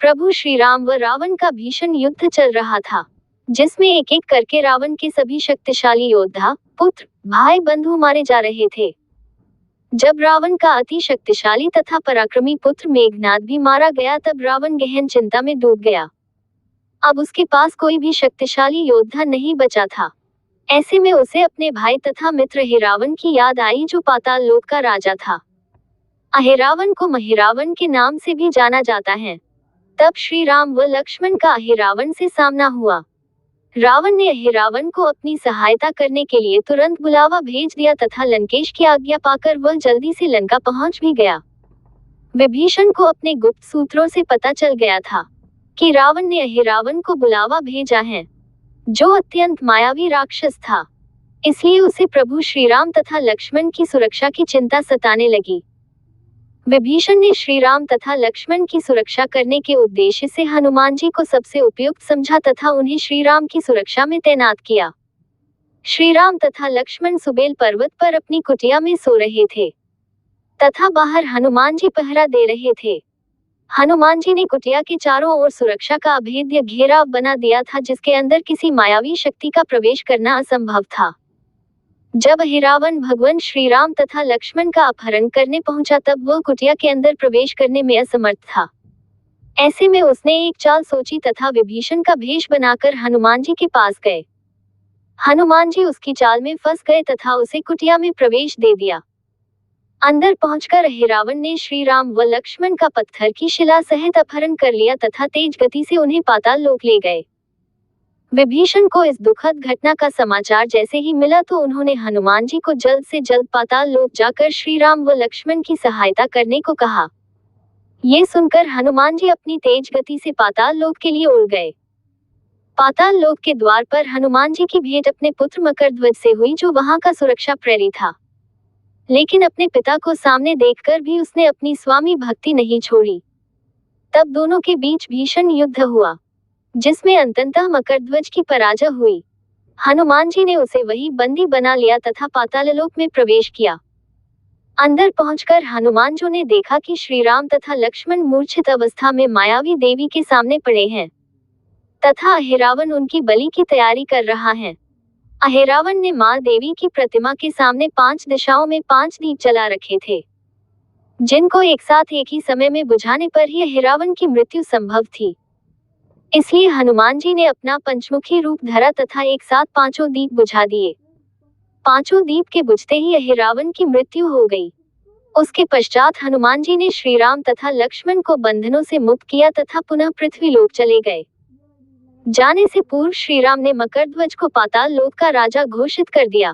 प्रभु श्री राम व रावण का भीषण युद्ध चल रहा था, जिसमें एक एक करके रावण के सभी शक्तिशाली योद्धा, पुत्र, भाई बंधु मारे जा रहे थे। जब रावण का अति शक्तिशाली तथा पराक्रमी पुत्र मेघनाद भी मारा गया, तब रावण गहन चिंता में डूब गया। अब उसके पास कोई भी शक्तिशाली योद्धा नहीं बचा था। ऐसे में उसे अपने भाई तथा मित्र अहिरावण की याद आई, जो पाताल लोक का राजा था। अहिरावण को महिरावण के नाम से भी जाना जाता है। तब श्री राम व लक्ष्मण का अहिरावण से सामना हुआ। रावण ने अहिरावण को अपनी सहायता करने के लिए तुरंत बुलावा भेज दिया तथा लंकेश की आज्ञा पाकर वह जल्दी से लंका पहुंच भी गया। विभीषण को अपने गुप्त सूत्रों से पता चल गया था कि रावण ने अहिरावण को बुलावा भेजा है, जो अत्यंत मायावी राक्षस था। इसलिए उसे प्रभु श्री राम तथा लक्ष्मण की सुरक्षा की चिंता सताने लगी। विभीषण ने श्री राम तथा लक्ष्मण की सुरक्षा करने के उद्देश्य से हनुमान जी को सबसे उपयुक्त समझा तथा उन्हें श्री राम की सुरक्षा में तैनात किया। श्री राम तथा लक्ष्मण सुबेल पर्वत पर अपनी कुटिया में सो रहे थे तथा बाहर हनुमान जी पहरा दे रहे थे। हनुमान जी ने कुटिया के चारों ओर सुरक्षा का अभेद्य घेराव बना दिया था, जिसके अंदर किसी मायावी शक्ति का प्रवेश करना असंभव था। जब अहिरावण भगवान श्री राम तथा लक्ष्मण का अपहरण करने पहुंचा, तब वह कुटिया के अंदर प्रवेश करने में असमर्थ था। ऐसे में उसने एक चाल सोची तथा विभीषण का भेष बनाकर हनुमान जी के पास गए। हनुमान जी उसकी चाल में फंस गए तथा उसे कुटिया में प्रवेश दे दिया। अंदर पहुंचकर अहिरावण ने श्री राम व लक्ष्मण का पत्थर की शिला सहित अपहरण कर लिया तथा तेज गति से उन्हें पाताल लोक ले गए। विभीषण को इस दुखद घटना का समाचार जैसे ही मिला, तो उन्होंने हनुमान जी को जल्द से जल्द पाताल लोक जाकर श्री राम व लक्ष्मण की सहायता करने को कहा। ये सुनकर हनुमान जी अपनी तेज गति से पाताल लोक के लिए उड़ गए। पाताल लोक के द्वार पर हनुमान जी की भेंट अपने पुत्र मकरध्वज से हुई, जो वहां का सुरक्षा प्रहरी था। लेकिन अपने पिता को सामने देखकर भी उसने अपनी स्वामी भक्ति नहीं छोड़ी। तब दोनों के बीच भीषण युद्ध हुआ, जिसमें अंततः मकरध्वज की पराजय हुई। हनुमान जी ने उसे वही बंदी बना लिया तथा पाताललोक में प्रवेश किया। अंदर पहुंचकर हनुमान जी ने देखा कि श्री राम तथा लक्ष्मण मूर्छित अवस्था में मायावी देवी के सामने पड़े हैं तथा अहिरावण उनकी बलि की तैयारी कर रहा है। अहिरावण ने मां देवी की प्रतिमा के सामने 5 दिशाओं में 5 दीप जला रखे थे, जिनको एक साथ एक ही समय में बुझाने पर ही अहिरावण की मृत्यु संभव थी। इसलिए हनुमान जी ने अपना पंचमुखी रूप धरा तथा एक साथ 5 दीप बुझा दिए। 5 दीप के बुझते ही अहिरावण की मृत्यु हो गई। उसके पश्चात हनुमान जी ने श्री राम तथा लक्ष्मण को बंधनों से मुक्त किया तथा पुनः पृथ्वी लोक चले गए। जाने से पूर्व श्री राम ने मकरध्वज को पाताल लोक का राजा घोषित कर दिया।